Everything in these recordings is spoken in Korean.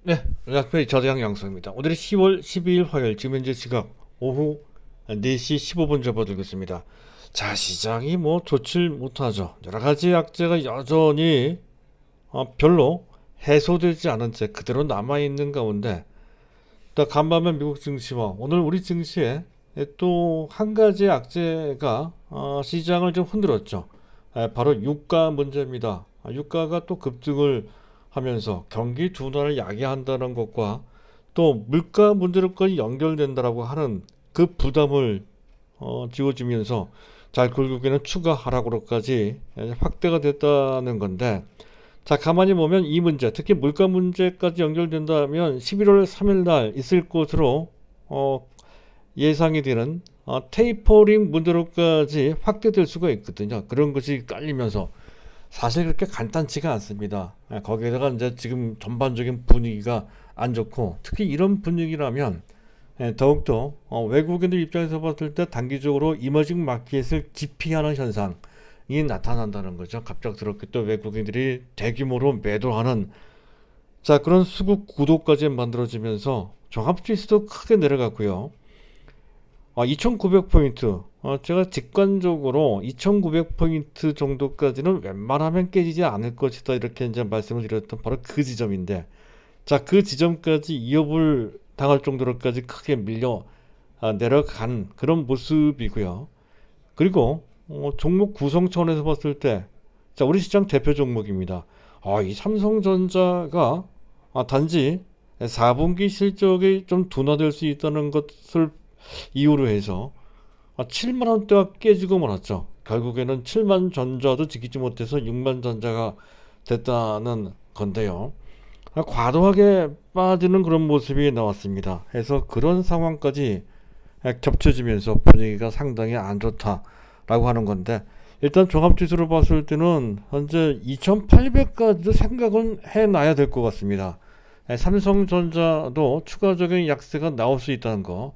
네, 락페이 저장 양성입니다. 오늘이 10월 12일 화요일, 지금 현재 시각 오후 4시 15분 접어들겠습니다. 자, 시장이 뭐 좋질 못하죠. 여러 가지 악재가 여전히 별로 해소되지 않은 채 그대로 남아있는 가운데, 또 간밤에 미국 증시와 오늘 우리 증시에 또 한 가지 악재가 시장을 좀 흔들었죠. 바로 유가 문제입니다. 유가가 또 급등을 하면서 경기 둔화를 야기한다는 것과 또 물가 문제로까지 연결된다라고 하는 그 부담을 지워지면서 잘 결국에는 추가 하락으로까지 확대가 됐다는 건데, 자, 가만히 보면 이 문제, 특히 물가 문제까지 연결된다면 11월 3일 날 있을 것으로 어, 예상이 되는 테이퍼링 문제로까지 확대될 수가 있거든요. 그런 것이 깔리면서 사실 그렇게 간단치가 않습니다. 거기에다가 이제 지금 전반적인 분위기가 안 좋고, 특히 이런 분위기라면 더욱더 외국인들 입장에서 봤을 때 단기적으로 이머징 마켓을 기피하는 현상이 나타난다는 거죠. 갑작스럽게 또 외국인들이 대규모로 매도하는, 자, 그런 수급 구도까지 만들어지면서 종합지수도 크게 내려갔고요. 2,900포인트. 제가 직관적으로 2,900포인트 정도까지는 웬만하면 깨지지 않을 것이다, 이렇게 이제 말씀을 드렸던 바로 그 지점인데, 자, 그 지점까지 이업을 당할 정도로까지 크게 밀려 내려간 그런 모습이고요. 그리고 종목 구성 차원에서 봤을 때, 자, 우리 시장 대표 종목입니다. 이 삼성전자가 단지 4분기 실적이 좀 둔화될 수 있다는 것을 이유로 해서 7만 원대가 깨지고 말았죠. 결국에는 7만 전자도 지키지 못해서 6만 전자가 됐다는 건데요. 과도하게 빠지는 그런 모습이 나왔습니다. 해서 그런 상황까지 겹쳐지면서 분위기가 상당히 안 좋다라고 하는 건데, 일단 종합지수로 봤을 때는 현재 2800까지도 생각은 해놔야 될 것 같습니다. 삼성전자도 추가적인 약세가 나올 수 있다는 거.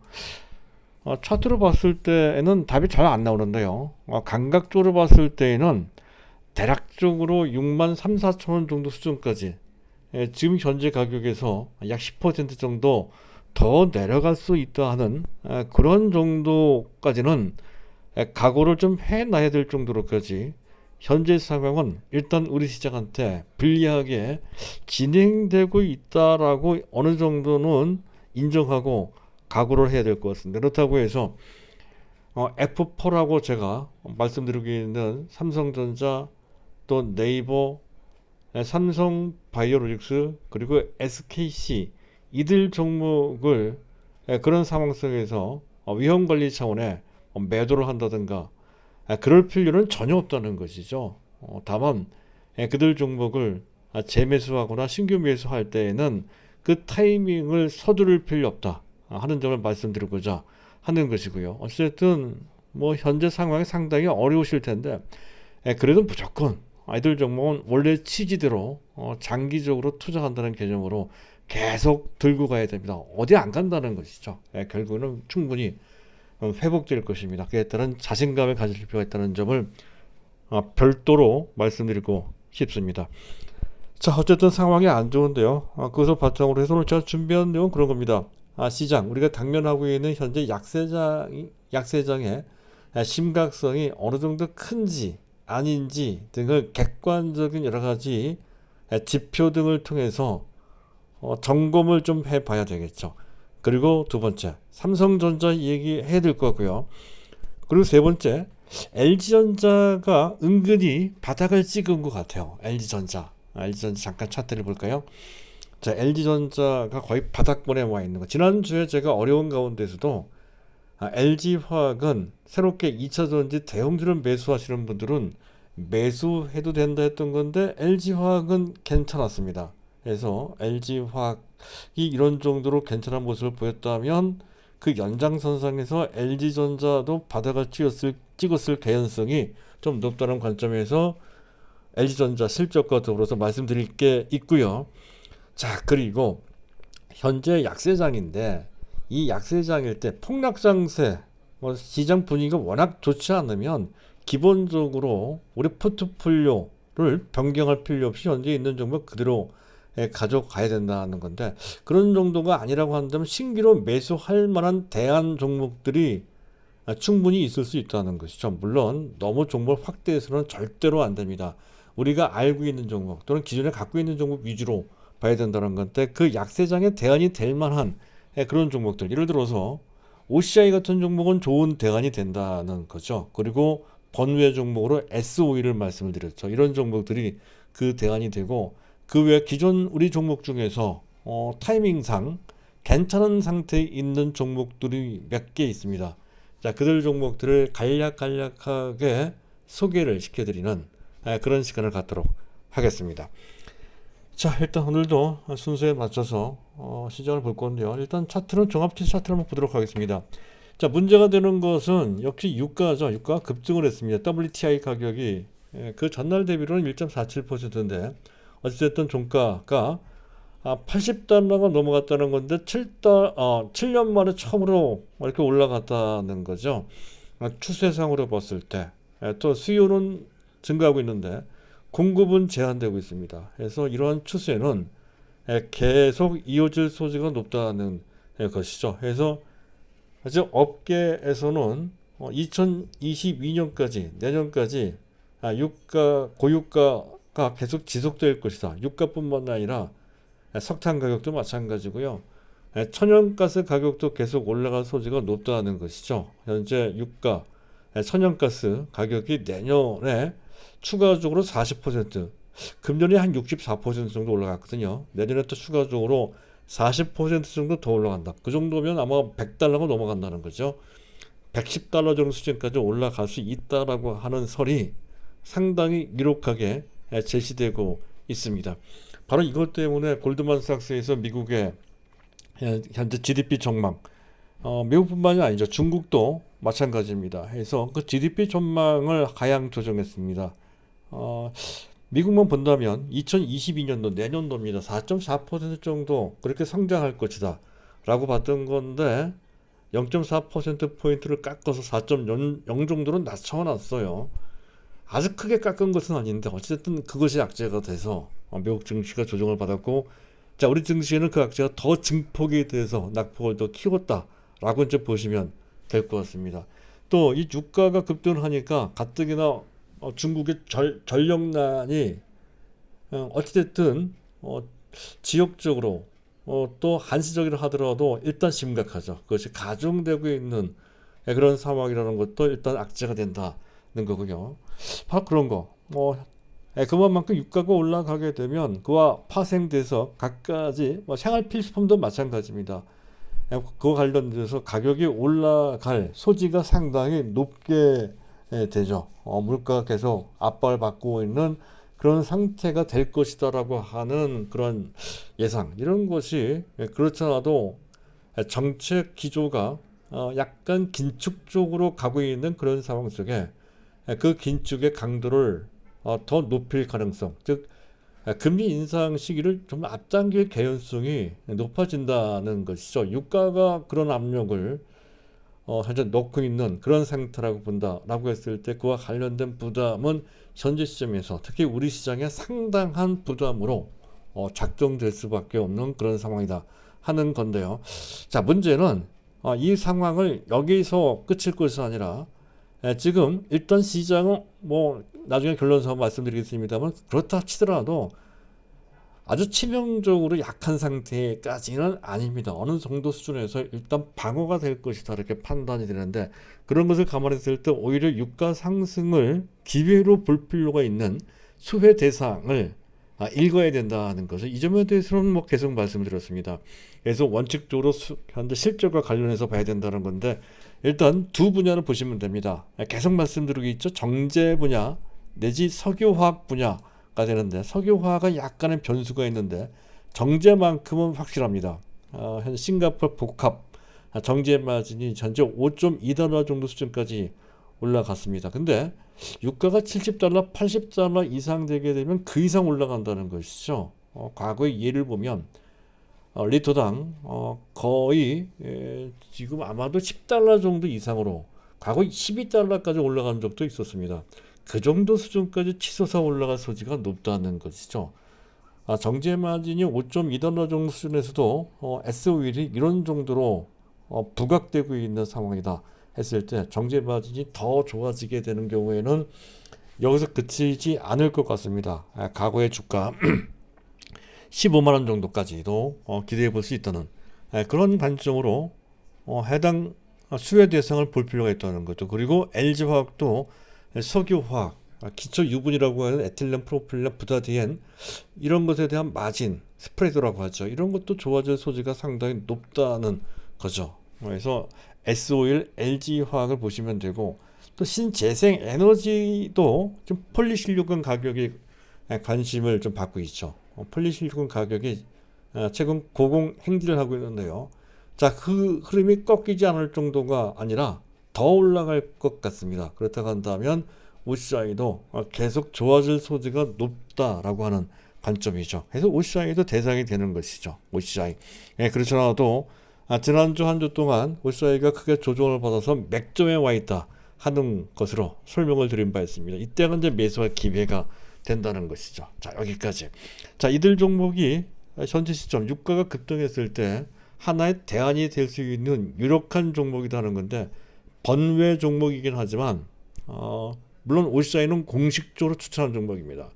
차트로 봤을 때에는 답이 잘 안 나오는데요. 감각적으로 봤을 때에는 대략적으로 6만 3, 4천 원 정도 수준까지, 지금 현재 가격에서 약 10% 정도 더 내려갈 수 있다 하는 그런 정도까지는 각오를 좀 해놔야 될 정도로까지 현재 상황은 일단 우리 시장한테 불리하게 진행되고 있다라고 어느 정도는 인정하고 각오를 해야 될 것 같습니다. 그렇다고 해서 F4라고 제가 말씀드리고 있는 삼성전자, 또 네이버, 삼성 바이오로직스, 그리고 SKC, 이들 종목을 그런 상황 속에서 위험 관리 차원에 매도를 한다든가 그럴 필요는 전혀 없다는 것이죠. 다만 그들 종목을 재매수하거나 신규 매수할 때에는 그 타이밍을 서두를 필요 없다 하는 점을 말씀드리고자 하는 것이고요. 어쨌든 뭐 현재 상황이 상당히 어려우실 텐데, 그래도 무조건 아이들 종목은 원래 취지대로 장기적으로 투자한다는 개념으로 계속 들고 가야 됩니다. 어디 안 간다는 것이죠. 결국은 충분히 회복될 것입니다. 그에 따른 자신감을 가질 필요가 있다는 점을 별도로 말씀드리고 싶습니다. 자, 어쨌든 상황이 안 좋은데요. 그것을 바탕으로 해서 오늘 제가 준비한 내용은 그런 겁니다. 시장, 우리가 당면하고 있는 현재 약세장의 심각성이 어느 정도 큰지 아닌지 등을 객관적인 여러 가지 지표 등을 통해서 점검을 좀 해봐야 되겠죠. 그리고 두 번째, 삼성전자 얘기해야 될 거고요. 그리고 세 번째, LG전자가 은근히 바닥을 찍은 것 같아요. LG전자 잠깐 차트를 볼까요? 자, LG전자가 거의 바닥권에 와 있는 거. 지난주에 제가 어려운 가운데서도 LG화학은 새롭게 2차전지 대형주를 매수하시는 분들은 매수해도 된다 했던 건데, LG화학은 괜찮았습니다. 그래서 LG화학이 이런 정도로 괜찮은 모습을 보였다면 그 연장선상에서 LG전자도 바닥을 찍었을 개연성이 좀 높다는 관점에서 LG전자 실적과 더불어서 말씀드릴 게 있고요. 자, 그리고 현재 약세장인데, 이 약세장일 때 폭락장세, 뭐 시장 분위기가 워낙 좋지 않으면 기본적으로 우리 포트폴리오를 변경할 필요 없이 현재 있는 종목 그대로 가져가야 된다는 건데, 그런 정도가 아니라고 한다면 신규로 매수할 만한 대안 종목들이 충분히 있을 수 있다는 것이죠. 물론 너무 종목 확대해서는 절대로 안 됩니다. 우리가 알고 있는 종목 또는 기존에 갖고 있는 종목 위주로 봐야 된다는 건데, 그 약세장의 대안이 될 만한 그런 종목들, 예를 들어서 OCI 같은 종목은 좋은 대안이 된다는 거죠. 그리고 번외 종목으로 SOE를 말씀을 드렸죠. 이런 종목들이 그 대안이 되고, 그 외에 기존 우리 종목 중에서 타이밍상 괜찮은 상태에 있는 종목들이 몇 개 있습니다. 자, 그들 종목들을 간략하게 소개를 시켜드리는 그런 시간을 갖도록 하겠습니다. 자, 일단 오늘도 순서에 맞춰서 시장을 볼 건데요. 일단 차트는 종합지수 차트를 한번 보도록 하겠습니다. 자, 문제가 되는 것은 역시 유가죠. 유가가 급등을 했습니다. WTI 가격이 그 전날 대비로는 1.47%인데 어쨌든 종가가 80달러가 넘어갔다는 건데 7년 만에 처음으로 이렇게 올라갔다는 거죠. 추세상으로 봤을 때 또 수요는 증가하고 있는데 공급은 제한되고 있습니다. 그래서 이러한 추세는 계속 이어질 소지가 높다는 것이죠. 그래서 아직 업계에서는 2022년까지 내년까지 고유가가 계속 지속될 것이다. 유가뿐만 아니라 석탄 가격도 마찬가지고요. 천연가스 가격도 계속 올라갈 소지가 높다는 것이죠. 현재 유가, 천연가스 가격이 내년에 추가적으로 40%, 금년에 한 64% 정도 올라갔거든요. 내년에 또 추가적으로 40% 정도 더 올라간다. 그 정도면 아마 100달러가 넘어간다는 거죠. 110달러 정도 수준까지 올라갈 수 있다라고 하는 설이 상당히 유력하게 제시되고 있습니다. 바로 이것 때문에 골드만삭스에서 미국의 현재 GDP 전망, 미국뿐만이 아니죠. 중국도 마찬가지입니다. 해서 그 GDP 전망을 하향 조정했습니다. 미국만 본다면 2022년도 내년도입니다. 4.4% 정도 그렇게 성장할 것이다 라고 봤던 건데 0.4%포인트를 깎아서 4.0 정도로 낮춰놨어요. 아주 크게 깎은 것은 아닌데 어쨌든 그것이 악재가 돼서 미국 증시가 조정을 받았고, 자, 우리 증시에는 그 악재가 더 증폭이 돼서 낙폭을 더 키웠다라고 이제 보시면 될 것 같습니다. 또 이 유가가 급등을 하니까 가뜩이나 중국의 전력난이 어찌됐든 지역적으로 또 한시적이라 하더라도 일단 심각하죠. 그것이 가중되고 있는 그런 상황이라는 것도 일단 악재가 된다는 거고요. 바로 그런 거. 그만큼 유가가 올라가게 되면 그와 파생돼서 갖가지 생활 필수품도 마찬가지입니다. 그와 관련돼서 가격이 올라갈 소지가 상당히 높게 되죠. 물가가 계속 압박을 받고 있는 그런 상태가 될 것이다라고 하는 그런 예상, 이런 것이 그렇잖아도 정책 기조가 약간 긴축 쪽으로 가고 있는 그런 상황 속에 그 긴축의 강도를 더 높일 가능성, 즉 금리 인상 시기를 좀 앞당길 개연성이 높아진다는 것이죠. 유가가 그런 압력을 현재 넣고 있는 그런 상태라고 본다라고 했을 때 그와 관련된 부담은 현재 시점에서 특히 우리 시장에 상당한 부담으로 작동될 수밖에 없는 그런 상황이다 하는 건데요. 자, 문제는 이 상황을 여기서 끝일 것이 아니라 지금 일단 시장은 나중에 결론서 말씀드리겠습니다만, 그렇다 치더라도 아주 치명적으로 약한 상태까지는 아닙니다. 어느 정도 수준에서 일단 방어가 될 것이다 이렇게 판단이 되는데, 그런 것을 감안했을 때 오히려 유가 상승을 기회로 볼 필요가 있는 수혜 대상을 읽어야 된다는 것을 이 점에 대해서는 계속 말씀드렸습니다. 그래서 원칙적으로 현재 실적과 관련해서 봐야 된다는 건데, 일단 두 분야를 보시면 됩니다. 계속 말씀드리고 있죠. 정제 분야 내지 석유화학 분야가 되는데, 석유화학은 약간의 변수가 있는데 정제만큼은 확실합니다. 현재 싱가포르 복합 정제 마진이 현재 5.2달러 정도 수준까지 올라갔습니다. 근데 유가가 70달러, 80달러 이상 되게 되면 그 이상 올라간다는 것이죠. 과거의 예를 보면 리터당 거의 지금 아마도 10달러 정도 이상으로 과거 12달러까지 올라간 적도 있었습니다. 그 정도 수준까지 치솟아 올라갈 소지가 높다는 것이죠. 정제 마진이 5.2달러 정도 수준에서도 S-오일이 이런 정도로 부각되고 있는 상황이다 했을 때 정제 마진이 더 좋아지게 되는 경우에는 여기서 그치지 않을 것 같습니다. 과거의 주가 15만 원 정도까지도 기대해 볼 수 있다는 그런 관점으로 해당 수혜 대상을 볼 필요가 있다는 거죠. 그리고 LG화학도 석유화학, 기초 유분이라고 하는 에틸렌, 프로필렌, 부타디엔 이런 것에 대한 마진, 스프레드라고 하죠. 이런 것도 좋아질 소지가 상당히 높다는 거죠. 그래서 S-오일, LG화학을 보시면 되고 또 신재생 에너지도 좀 폴리실리콘 가격이 관심을 좀 받고 있죠. 폴리실리콘 가격이 최근 고공행진을 하고 있는데요. 자, 그 흐름이 꺾이지 않을 정도가 아니라 더 올라갈 것 같습니다. 그렇다고 한다면 OCI도 계속 좋아질 소지가 높다라고 하는 관점이죠. 그래서 OCI도 대상이 되는 것이죠. OCI. 그렇지 않아도 지난주 한 주 동안 OCI가 크게 조정을 받아서 맥점에 와 있다 하는 것으로 설명을 드린 바 있습니다. 이때가 이제 매수할 기회가 된다는 것이죠. 자, 여기까지. 자, 이들 종목이 현재 시점 유가가 급등했을 때 하나의 대안이 될 수 있는 유력한 종목이라는 건데 번외 종목이긴 하지만 물론 OCI는 공식적으로 추천한 종목입니다.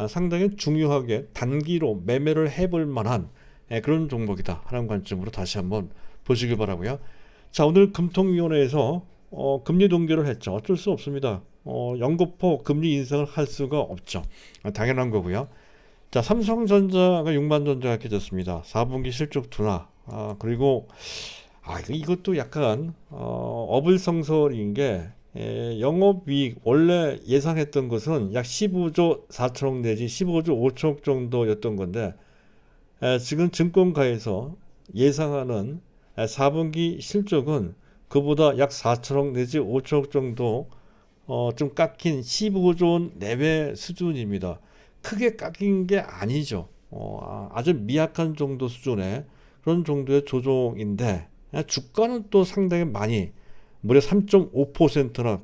상당히 중요하게 단기로 매매를 해볼 만한 그런 종목이다 하는 관점으로 다시 한번 보시기 바라고요. 자, 오늘 금통위원회에서 금리 동결을 했죠. 어쩔 수 없습니다. 연거푸 금리 인상을 할 수가 없죠. 당연한 거고요. 자, 삼성전자가 6만전자가 깨졌습니다. 4분기 실적 둔화. 그리고 이것도 약간 어불성설인 게 영업이익 원래 예상했던 것은 약 15조 4천억 내지 15조 5천억 정도였던 건데 지금 증권가에서 예상하는 4분기 실적은 그보다 약 4천억 내지 5천억 정도 좀 깎인 15조 원 내외 수준입니다. 크게 깎인 게 아니죠. 아주 미약한 정도 수준의 그런 정도의 조정인데 주가는 또 상당히 많이 무려 3.5%나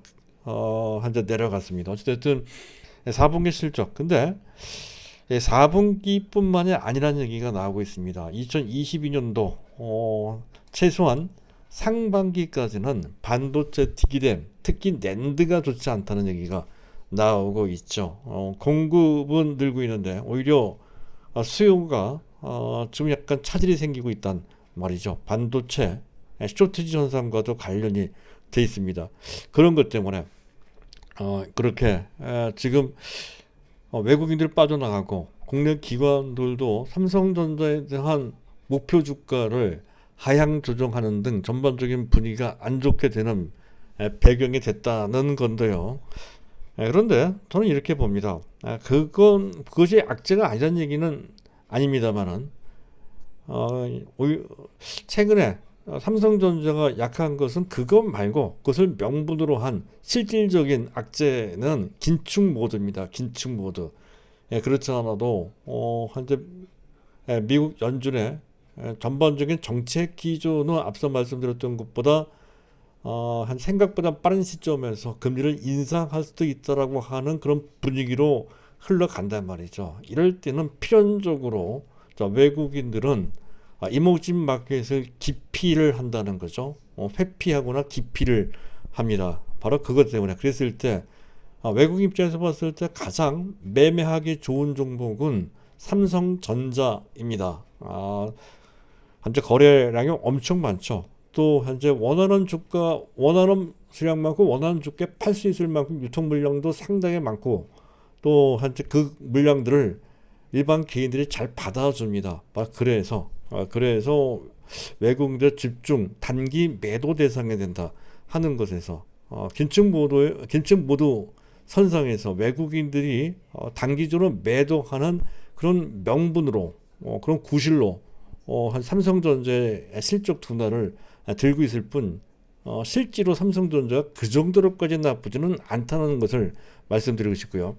한자 내려갔습니다. 어쨌든 4분기 실적 근데 4분기뿐만이 아니라는 얘기가 나오고 있습니다. 2022년도 최소한 상반기까지는 반도체 디램 특히 낸드가 좋지 않다는 얘기가 나오고 있죠. 공급은 늘고 있는데 오히려 수요가 지금 약간 차질이 생기고 있단 말이죠. 반도체 쇼티지 현상과도 관련이 돼 있습니다. 그런 것 때문에 그렇게 지금 외국인들 빠져나가고 국내 기관들도 삼성전자에 대한 목표 주가를 하향 조정하는 등 전반적인 분위기가 안 좋게 되는 배경이 됐다는 건데요. 그런데 저는 이렇게 봅니다. 그것이 악재가 아니라는 얘기는 아닙니다만은 최근에 삼성전자가 약한 것은 그것 말고 그것을 명분으로 한 실질적인 악재는 긴축 모드입니다. 긴축 모드. 그렇지 않아도 현재 미국 연준의 전반적인 정책 기조는 앞서 말씀드렸던 것보다 한 생각보다 빠른 시점에서 금리를 인상할 수도 있다라고 하는 그런 분위기로 흘러간단 말이죠. 이럴 때는 필연적으로 외국인들은 이모진 마켓을 기피를 한다는 거죠. 회피하거나 기피를 합니다. 바로 그것 때문에 그랬을 때 외국 입장에서 봤을 때 가장 매매하기 좋은 종목은 삼성전자입니다. 현재 거래량이 엄청 많죠. 또 현재 원하는 주가 원하는 수량만큼 원하는 주가에 팔 수 있을 만큼 유통 물량도 상당히 많고 또 현재 그 물량들을 일반 개인들이 잘 받아줍니다. 그래서 외국인들 집중 단기 매도 대상이 된다 하는 것에서 긴축 모드 선상에서 외국인들이 단기적으로 매도하는 그런 명분으로 그런 구실로 한 삼성전자의 실적 둔화를 들고 있을 뿐 실제로 삼성전자가 그 정도로까지 나쁘지는 않다는 것을 말씀드리고 싶고요.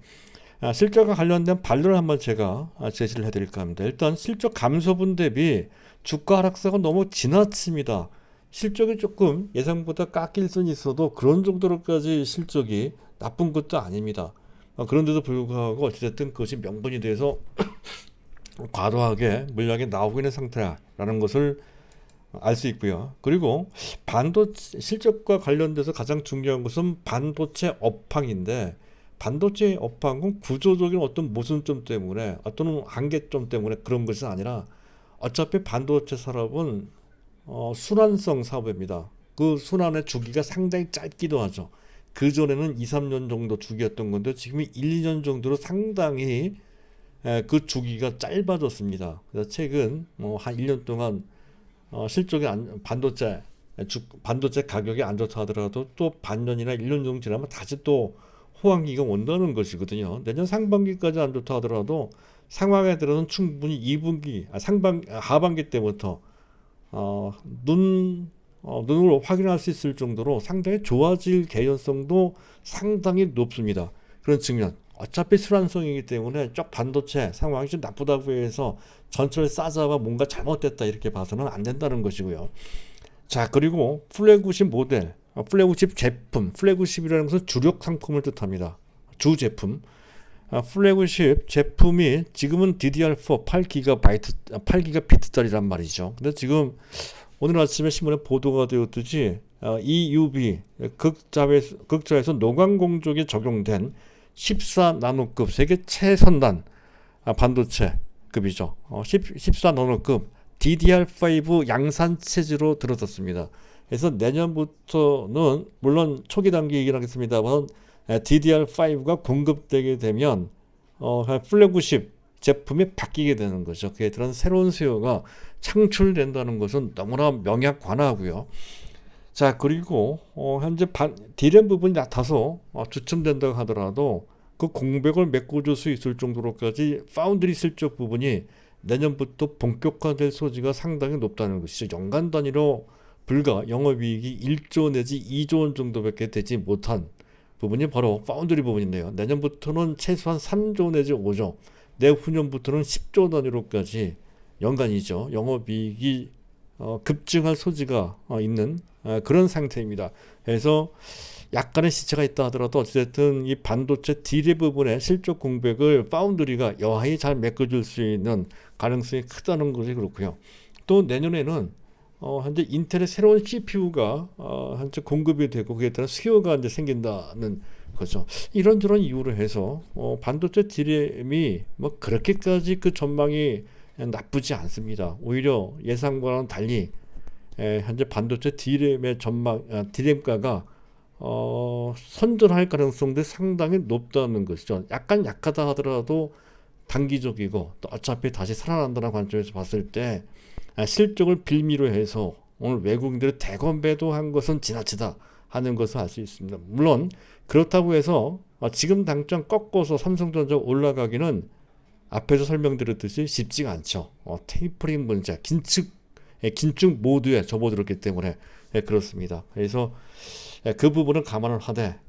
실적과 관련된 반론을 한번 제가 제시를 해드릴까 합니다. 일단 실적 감소분 대비 주가 하락세가 너무 지나칩니다. 실적이 조금 예상보다 깎일 수는 있어도 그런 정도로까지 실적이 나쁜 것도 아닙니다. 그런데도 불구하고 어찌됐든 그것이 명분이 돼서 과도하게 물량이 나오고 있는 상태라는 것을 알 수 있고요. 그리고 반도체 실적과 관련돼서 가장 중요한 것은 반도체 업황인데, 반도체 업황은 구조적인 어떤 모순점 때문에, 어떤 한계점 때문에 그런 것이 아니라 어차피 반도체 산업은 순환성 사업입니다. 그 순환의 주기가 상당히 짧기도 하죠. 그 전에는 2, 3년 정도 주기였던 건데 지금 1, 2년 정도로 상당히 그 주기가 짧아졌습니다. 그래서 최근 한 1년 동안 실적이 반도체 가격이 안 좋다 하더라도 또 반년이나 1년 정도 지나면 다시 또 호황기가 온다는 것이거든요. 내년 상반기까지 안 좋다 하더라도 상황에 들어서는 충분히 2분기, 하반기 때부터 어, 눈으로 확인할 수 있을 정도로 상당히 좋아질 개연성도 상당히 높습니다. 그런 측면. 어차피 순환성이기 때문에 쪽 반도체 상황이 좀 나쁘다고 해서 전철 싸잡아 뭔가 잘못됐다 이렇게 봐서는 안 된다는 것이고요. 자, 그리고 플래그십 모델, 플래그십 제품, 플래그십이라는 것은 주력 상품을 뜻합니다. 주 제품. 플래그십 제품이 지금은 DDR4 8기가비트짜리란 말이죠. 근데 지금 오늘 아침에 신문에 보도가 되었듯이 EUV 극자에서 노광 공정에 적용된 14나노급 세계 최선단 반도체급이죠. 14나노급 DDR5 양산 체제로 들어섰습니다. 그래서 내년부터는 물론 초기 단계 얘기를 하겠습니다만 DDR5가 공급되게 되면 플래그십 제품이 바뀌게 되는 거죠. 그에 따른 새로운 수요가 창출된다는 것은 너무나 명약관하고요. 자, 그리고 현재 D램 부분이 낮아서 주춤된다고 하더라도 그 공백을 메꿔줄 수 있을 정도로까지 파운드리 실적 부분이 내년부터 본격화될 소지가 상당히 높다는 것이죠. 연간 단위로 불과 영업이익이 1조 내지 2조 원 정도밖에 되지 못한 부분이 바로 파운드리 부분인데요. 내년부터는 최소한 3조 내지 5조, 내후년부터는 10조 단위로까지 연간이죠. 영업이익이 급증할 소지가 있는 그런 상태입니다. 그래서 약간의 시차가 있다 하더라도 어쨌든 이 반도체 D램 부분의 실적 공백을 파운드리가 여하히 잘 메꿔줄 수 있는 가능성이 크다는 것이 그렇고요. 또 내년에는 현재 인텔의 새로운 CPU가 현재 공급이 되고 그에 따른 수요가 이제 생긴다는 거죠. 이런저런 이유로 해서 반도체 D램이 뭐 그렇게까지 그 전망이 나쁘지 않습니다. 오히려 예상과는 달리 현재 반도체 D램의 D램가가 선전할 가능성도 상당히 높다는 것이죠. 약간 약하다 하더라도 단기적이고 또 어차피 다시 살아난다는 관점에서 봤을 때 실적을 빌미로 해서 오늘 외국인들이 대거 매도한 것은 지나치다 하는 것을 알 수 있습니다. 물론 그렇다고 해서 지금 당장 꺾어서 삼성전자 올라가기는 앞에서 설명드렸듯이 쉽지가 않죠. 테이퍼링 문제, 긴축 모드에 접어들었기 때문에 그렇습니다. 그래서 그 부분은 감안을 하되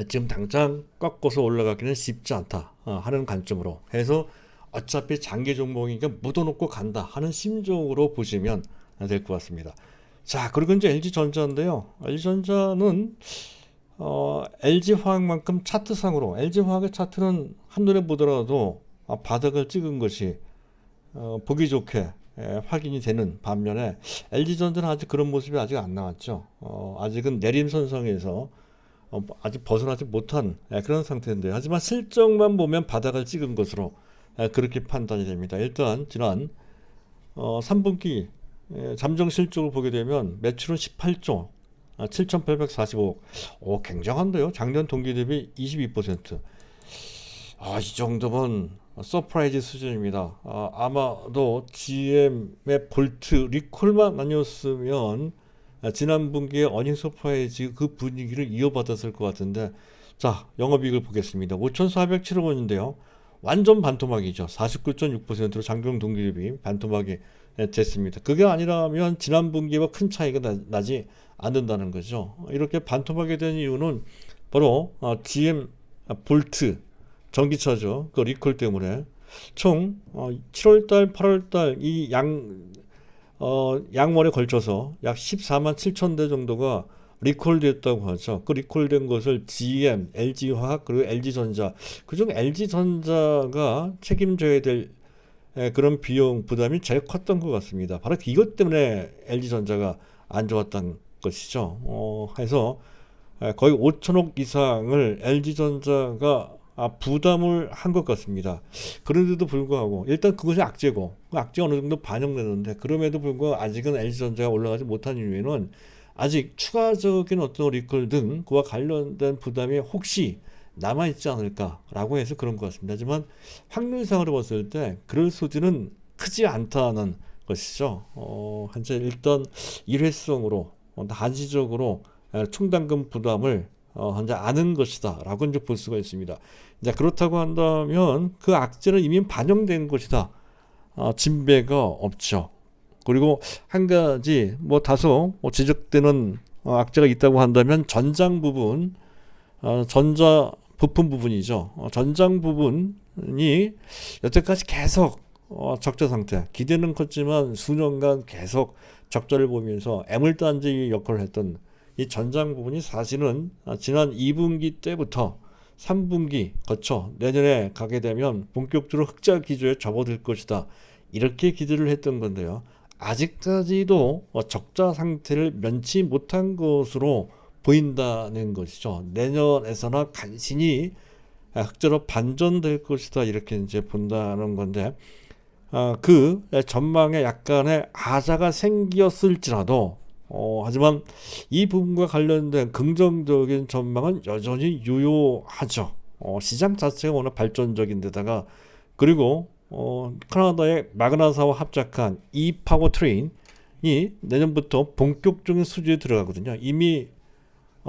지금 당장 꺾어서 올라가기는 쉽지 않다 하는 관점으로 해서 어차피 장기 종목이니까 묻어놓고 간다 하는 심정으로 보시면 될 것 같습니다. 자, 그리고 이제 LG전자인데요. LG전자는 LG화학만큼 차트상으로 LG화학의 차트는 한눈에 보더라도 바닥을 찍은 것이 보기 좋게 확인이 되는 반면에 LG전자는 아직 그런 모습이 아직 안 나왔죠. 아직은 내림선상에서 아직 벗어나지 못한 그런 상태인데 하지만 실적만 보면 바닥을 찍은 것으로 그렇게 판단이 됩니다. 일단 지난 3분기 잠정 실적을 보게 되면 매출은 18조 7,845억. 굉장한데요. 작년 동기 대비 22%. 이 정도면 서프라이즈 수준입니다. 아마도 GM의 볼트 리콜만 아니었으면 지난 분기에 어닝 서프라이즈 그 분위기를 이어받았을 것 같은데, 자, 영업이익을 보겠습니다. 5,407억 원인데요. 완전 반토막이죠. 49.6%로 작년 동기 대비 반토막이 됐습니다. 그게 아니라면 지난 분기와 큰 차이가 나지 않는다는 거죠. 이렇게 반토막이 된 이유는 바로 GM 볼트 전기차죠. 그 리콜 때문에 총 7월달, 8월달 이 양월에 걸쳐서 약 14만 7천 대 정도가 리콜됐다고 하죠. 그 리콜된 것을 GM, LG화학 그리고 LG전자, 그중 LG전자가 책임져야 될 그런 비용 부담이 제일 컸던 것 같습니다. 바로 이것 때문에 LG전자가 안 좋았던 것이죠. 해서 거의 5천억 이상을 LG전자가 부담을 한 것 같습니다. 그런데도 불구하고 일단 그것이 악재고 그 악재가 어느 정도 반영되는데 그럼에도 불구하고 아직은 LG전자가 올라가지 못한 이유는 아직 추가적인 어떤 리콜 등 그와 관련된 부담이 혹시 남아있지 않을까라고 해서 그런 것 같습니다. 하지만 확률상으로 봤을 때 그럴 소지는 크지 않다는 것이죠. 현재 일단 일회성으로 단시적으로 충당금 부담을 현재 아는 것이다 라고 이제 볼 수가 있습니다. 이제 그렇다고 한다면 그 악재는 이미 반영된 것이다. 진배가 없죠. 그리고 한 가지 뭐 다소 지적되는 악재가 있다고 한다면 전장 부분, 전자 부품 부분이죠. 전장 부분이 여태까지 계속 적자 상태, 기대는 컸지만 수년간 계속 적자를 보면서 애물단지 역할을 했던 이 전장 부분이 사실은 지난 2분기 때부터 3분기 거쳐 내년에 가게 되면 본격적으로 흑자 기조에 접어들 것이다. 이렇게 기대를 했던 건데요. 아직까지도 적자 상태를 면치 못한 것으로 보인다는 것이죠. 내년에서나 간신히 흑자로 반전될 것이다. 이렇게 이제 본다는 건데, 그 전망에 약간의 하자가 생겼을지라도 하지만 이 부분과 관련된 긍정적인 전망은 여전히 유효하죠. 시장 자체가 워낙 발전적인 데다가 그리고 캐나다의 마그나사와 합작한 이 파워트레인이 내년부터 본격적인 수주에 들어가거든요. 이미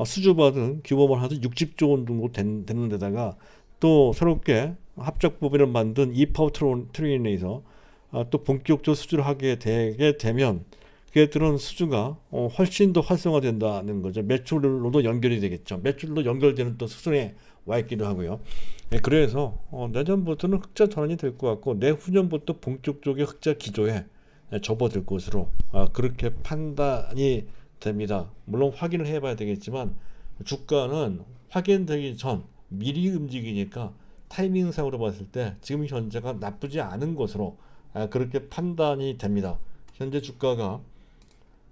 수주받은 규모만 하도 60조 원 정도 되는 데다가 또 새롭게 합작법인을 만든 이 파워트레인에서 또 본격적으로 수주를 하게 되면 그들은 수주가 훨씬 더 활성화된다는 거죠. 매출로도 연결이 되겠죠. 매출로 연결되는 또 수준에 와 있기도 하고요. 그래서 내년부터는 흑자 전환이 될 것 같고 내후년부터 본격적인 흑자 기조에 접어들 것으로 그렇게 판단이 됩니다. 물론 확인을 해봐야 되겠지만 주가는 확인되기 전 미리 움직이니까 타이밍상으로 봤을 때 지금 현재가 나쁘지 않은 것으로 그렇게 판단이 됩니다. 현재 주가가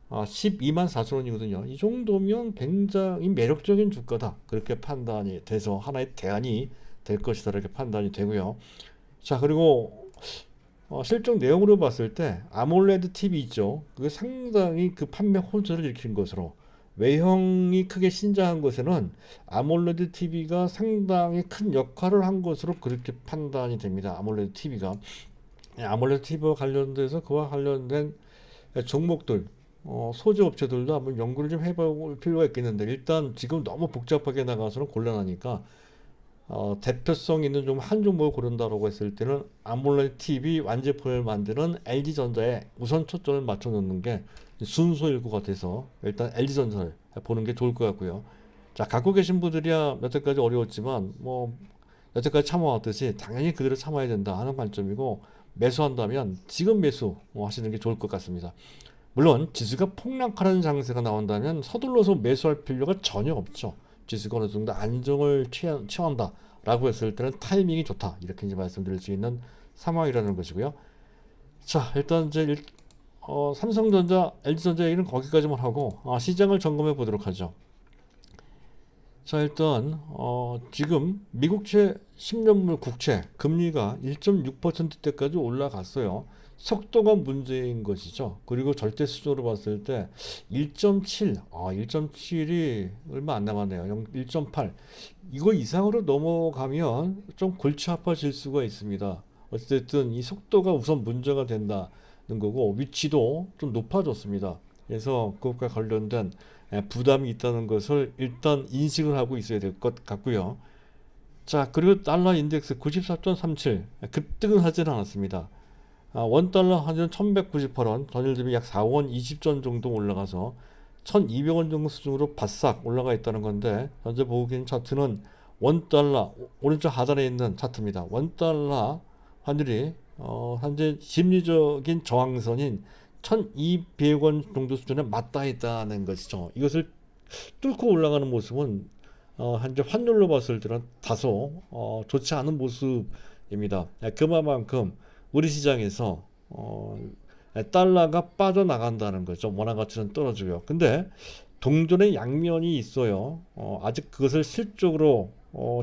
12만 4천 원이거든요. 이 정도면 굉장히 매력적인 주가다. 그렇게 판단이 돼서 하나의 대안이 될 것이다. 이렇게 판단이 되고요. 자, 그리고 실적 내용으로 봤을 때 아몰레드 TV 있죠. 그게 상당히 그 판매 호조를 일으킨 것으로 외형이 크게 신장한 것에는 아몰레드 TV가 상당히 큰 역할을 한 것으로 그렇게 판단이 됩니다. 아몰레드 TV가 아몰레드 TV와 관련돼서 그와 관련된 종목들 소재 업체들도 한번 연구를 좀 해볼 필요가 있겠는데 일단 지금 너무 복잡하게 나가서는 곤란하니까 대표성 있는 좀 한 종목을 고른다라고 했을 때는 아몰레드 TV 완제품을 만드는 LG전자에 우선 초점을 맞춰 놓는 게 순서일 것 같아서 일단 LG전자를 보는 게 좋을 것 같고요. 자, 갖고 계신 분들이야 여태까지 어려웠지만 뭐 여태까지 참아왔듯이 당연히 그대로 참아야 된다 하는 관점이고 매수한다면 지금 매수 하시는 게 좋을 것 같습니다. 물론 지수가 폭락하는 장세가 나온다면 서둘러서 매수할 필요가 전혀 없죠. 지수가 어느 정도 안정을 취한다 라고 했을 때는 타이밍이 좋다 이렇게 이제 말씀드릴 수 있는 상황이라는 것이고요. 자, 일단 이제 삼성전자, LG전자 얘기는 거기까지만 하고 시장을 점검해 보도록 하죠. 자, 일단 지금 미국채 10년물 국채 금리가 1.6%대까지 올라갔어요. 속도가 문제인 것이죠. 그리고 절대 수준으로 봤을 때 1.7, 1.7이 얼마 안 남았네요. 1.8. 이거 이상으로 넘어가면 좀 골치 아파질 수가 있습니다. 어쨌든 이 속도가 우선 문제가 된다는 거고 위치도 좀 높아졌습니다. 그래서 그것과 관련된 부담이 있다는 것을 일단 인식을 하고 있어야 될 것 같고요. 자, 그리고 달러 인덱스 94.37 급등은 하지는 않았습니다. 원달러 한전 1198원, 전일 대비 약 4원 20전 정도 올라가서 1200원 정도 수준으로 바싹 올라가 있다는 건데 현재 보고 계신 차트는 원달러 오른쪽 하단에 있는 차트입니다. 원달러 환율이 현재 심리적인 저항선인 1200원 정도 수준에 맞닿아 있다는 것이죠. 이것을 뚫고 올라가는 모습은 현재 환율로 봤을 때는 다소 좋지 않은 모습입니다. 그만큼 우리 시장에서 달러가 빠져나간다는 거죠. 원화 가치는 떨어지고요. 근데 동전의 양면이 있어요. 아직 그것을 실적으로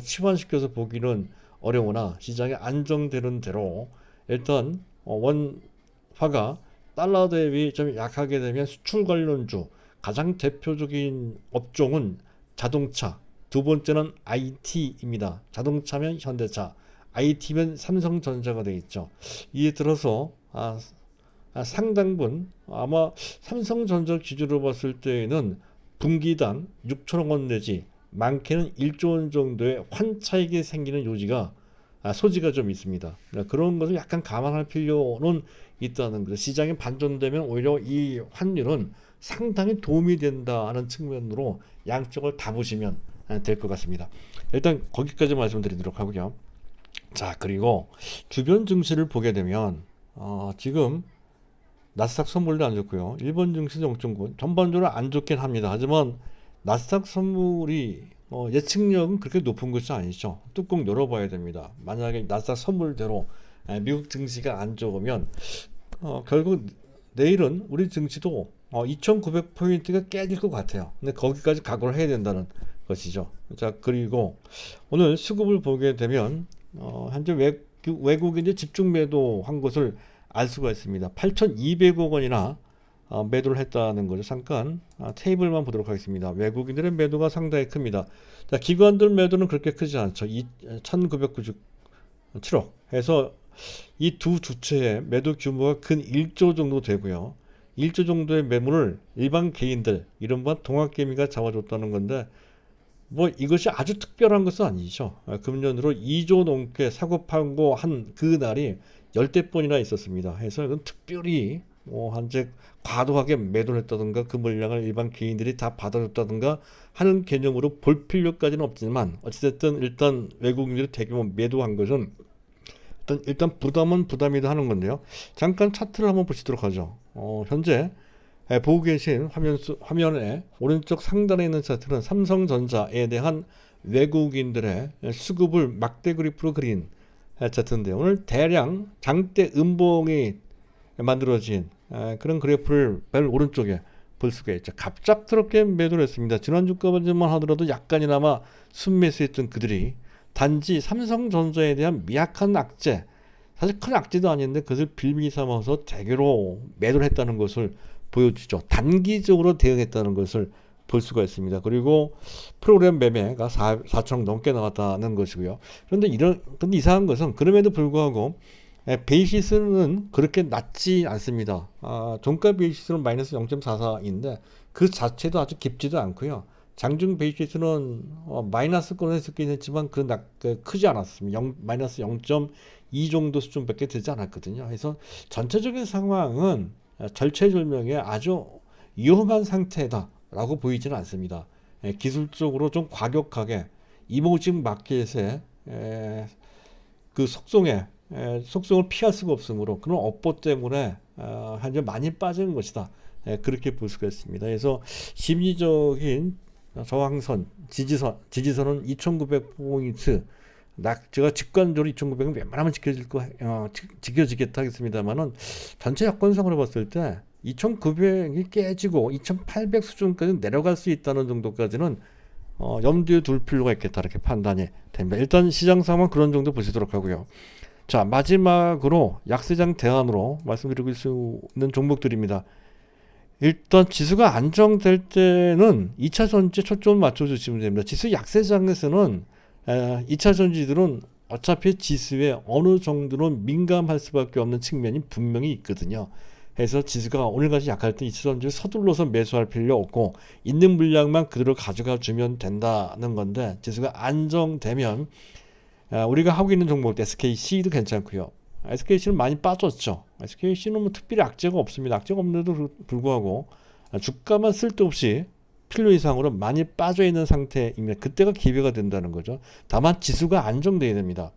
치환시켜서 보기는 어려우나 시장이 안정되는 대로 일단 원화가 달러 대비 좀 약하게 되면 수출 관련주 가장 대표적인 업종은 자동차, 두 번째는 IT입니다. 자동차면 현대차, IT면 삼성전자가 되어 있죠. 이에 들어서 상당분 아마 삼성전자 기준으로 봤을 때에는 분기당 6천억 원 내지 많게는 1조 원 정도의 환차익이 생기는 소지가 좀 있습니다. 그런 것을 약간 감안할 필요는 있다는 거죠. 시장이 반전되면 오히려 이 환율은 상당히 도움이 된다는 측면으로 양쪽을 다 보시면 될 것 같습니다. 일단 거기까지 말씀드리도록 하고요. 자, 그리고 주변 증시를 보게 되면 지금 나스닥 선물도 안 좋고요. 일본 증시 0.9 전반적으로 안 좋긴 합니다. 하지만 나스닥 선물이 예측력은 그렇게 높은 것이 아니죠. 뚜껑 열어봐야 됩니다. 만약에 나스닥 선물대로 미국 증시가 안 좋으면 결국 내일은 우리 증시도 2,900포인트가 깨질 것 같아요. 근데 거기까지 각오를 해야 된다는 것이죠. 자, 그리고 오늘 수급을 보게 되면 현재 외국인이 집중 매도한 것을 알 수가 있습니다. 8,200억 원이나 매도를 했다는 거죠. 잠깐 테이블만 보도록 하겠습니다. 외국인들의 매도가 상당히 큽니다. 자, 기관들 매도는 그렇게 크지 않죠. 1,997억 해서 이 두 주체의 매도 규모가 근 1조 정도 되고요. 1조 정도의 매물을 일반 개인들, 이른바 동학개미가 잡아줬다는 건데 뭐 이것이 아주 특별한 것은 아니죠. 금년으로 2조 넘게 사고 팔고 한 그 날이 열대 번이나 있었습니다. 해서 이건 특별히 한제 과도하게 매도를 했다든가 그 물량을 일반 개인들이 다 받아줬다든가 하는 개념으로 볼 필요까지는 없지만 어찌됐든 일단 외국인들이 대규모 매도한 것은 일단 부담은 부담이다 하는 건데요. 잠깐 차트를 한번 보시도록 하죠. 현재 보고 계신 화면에 오른쪽 상단에 있는 차트는 삼성전자에 대한 외국인들의 수급을 막대 그래프로 그린 차트인데 오늘 대량 장대 음봉이 만들어진 그런 그래프를 맨 오른쪽에 볼 수가 있죠. 갑작스럽게 매도를 했습니다. 지난주까지만 하더라도 약간이나마 순매수했던 그들이 단지 삼성전자에 대한 미약한 악재, 사실 큰 악재도 아닌데 그것을 빌미 삼아서 대규로 매도를 했다는 것을 보여주죠. 단기적으로 대응했다는 것을 볼 수가 있습니다. 그리고 프로그램 매매가 4천억 넘게 나왔다는 것이고요. 근데 이상한 것은 그럼에도 불구하고 베이시스는 그렇게 낮지 않습니다. 종가 베이시스는 마이너스 0.44인데 그 자체도 아주 깊지도 않고요. 장중 베이시스는 마이너스권을 했었긴 했지만 크지 않았습니다. 마이너스 0.2 정도 수준밖에 되지 않았거든요. 그래서 전체적인 상황은 절체절명의 아주 위험한 상태다라고 보이지는 않습니다. 기술적으로 좀 과격하게 이모징 마켓의 그 속성을 피할 수가 없으므로 그런 업보 때문에 현재 많이 빠지는 것이다. 그렇게 볼 수가 있습니다. 그래서 심리적인 저항선, 지지선은 2,900포인트. 제가 직관적으로 2,900은 웬만하면 지켜지겠다 하겠습니다만은 전체 여건상으로 봤을 때 2,900이 깨지고 2,800 수준까지 내려갈 수 있다는 정도까지는 염두에 둘 필요가 있겠다 이렇게 판단이 됩니다. 일단 시장 상황 그런 정도 보시도록 하고요. 자, 마지막으로 약세장 대안으로 말씀드리고 있는 종목들입니다. 일단 지수가 안정될 때는 2차 전지에 초점을 맞춰주시면 됩니다. 지수 약세장에서는 2차 전지들은 어차피 지수에 어느 정도는 민감할 수밖에 없는 측면이 분명히 있거든요. 그래서 지수가 오늘같이 약할 때 2차 전지를 서둘러서 매수할 필요 없고 있는 물량만 그대로 가져가 주면 된다는 건데 지수가 안정되면 우리가 하고 있는 종목 SKC도 괜찮고요. SKC는 많이 빠졌죠. SKC는 뭐 특별히 악재가 없습니다. 악재가 없는데도 불구하고 주가만 쓸데없이 필요 이상으로 많이 빠져 있는 상태이면 그때가 기회가 된다는 거죠. 다만 지수가 안정돼야 됩니다.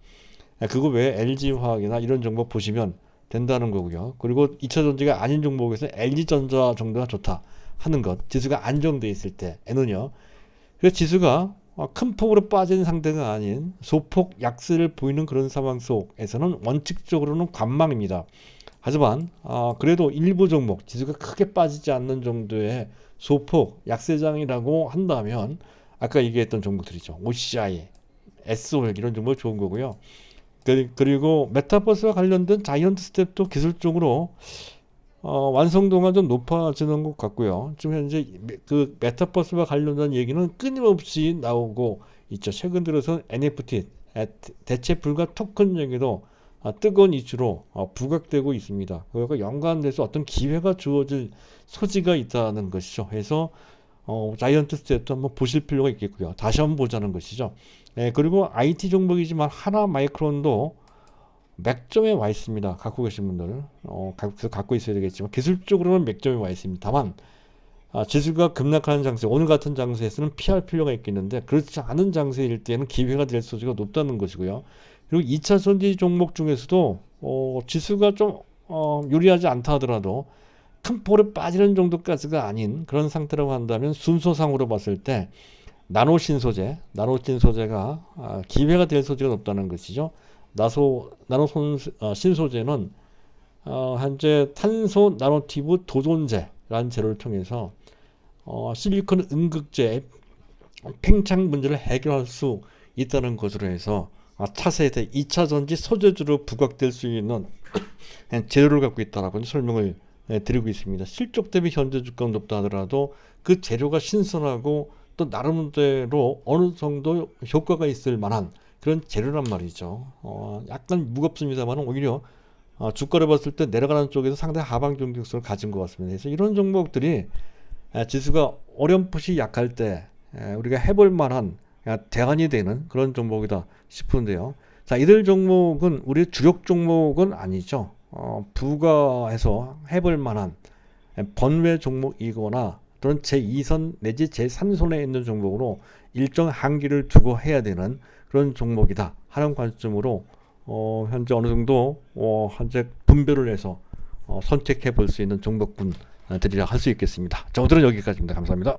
그거 외에 LG화학이나 이런 종목 보시면 된다는 거고요. 그리고 2차 전지가 아닌 종목에서 LG전자 정도가 좋다. 하는 것, 지수가 안정돼 있을 때에는요. 그래서 지수가 큰 폭으로 빠진 상태가 아닌 소폭 약세를 보이는 그런 상황 속에서는 원칙적으로는 관망입니다. 하지만 그래도 일부 종목 지수가 크게 빠지지 않는 정도의 소폭 약세장이라고 한다면 아까 얘기했던 종목들이죠. OCI, SOL 이런 종목 좋은 거고요. 그리고 메타버스와 관련된 자이언트 스텝도 기술적으로 완성도가 좀 높아지는 것 같고요. 지금 현재 그 메타버스와 관련된 얘기는 끊임없이 나오고 있죠. 최근 들어서 NFT, 대체 불가 토큰 얘기도 뜨거운 이슈로 부각되고 있습니다. 그거가 연관돼서 어떤 기회가 주어질 소지가 있다는 것이죠. 그래서 자이언트 스텝도 한번 보실 필요가 있겠고요. 다시 한번 보자는 것이죠. 그리고 IT 종목이지만 하나 마이크론도 맥점에 와 있습니다. 갖고 계신 분들 갖고 있어야 되겠지만 기술적으로는 맥점에 와 있습니다. 다만 지수가 급락하는 장세, 오늘 같은 장세에서는 피할 필요가 있겠는데 그렇지 않은 장세일 때는 기회가 될 소지가 높다는 것이고요. 그리고 2차 전지 종목 중에서도 지수가 좀 유리하지 않다 하더라도 큰 폭으로 빠지는 정도까지가 아닌 그런 상태라고 한다면 순서상으로 봤을 때 나노 신소재가 기회가 될 소지가 높다는 것이죠. 나노 신소재는 현재 탄소 나노티브 도존재라는 재료를 통해서 실리콘 음극재 팽창 문제를 해결할 수 있다는 것으로 해서 차세대 2차 전지 소재주로 부각될 수 있는 재료를 갖고 있다라고 설명을 드리고 있습니다. 실적 대비 현재 주가가 높다 하더라도 그 재료가 신선하고 또 나름대로 어느 정도 효과가 있을 만한 그런 재료란 말이죠. 약간 무겁습니다만 오히려 주가를 봤을 때 내려가는 쪽에서 상당히 하방 경직성을 가진 것 같습니다. 그래서 이런 종목들이 지수가 어렴풋이 약할 때 우리가 해볼 만한 대안이 되는 그런 종목이다 싶은데요. 자, 이들 종목은 우리 주력 종목은 아니죠. 부가해서 해볼 만한 번외 종목이거나 또는 제2선 내지 제3선에 있는 종목으로 일정 한계를 두고 해야 되는 그런 종목이다 하는 관점으로 현재 어느 정도 현재 분별을 해서 선택해 볼 수 있는 종목군들이라 할 수 있겠습니다. 자, 오늘은 여기까지입니다. 감사합니다.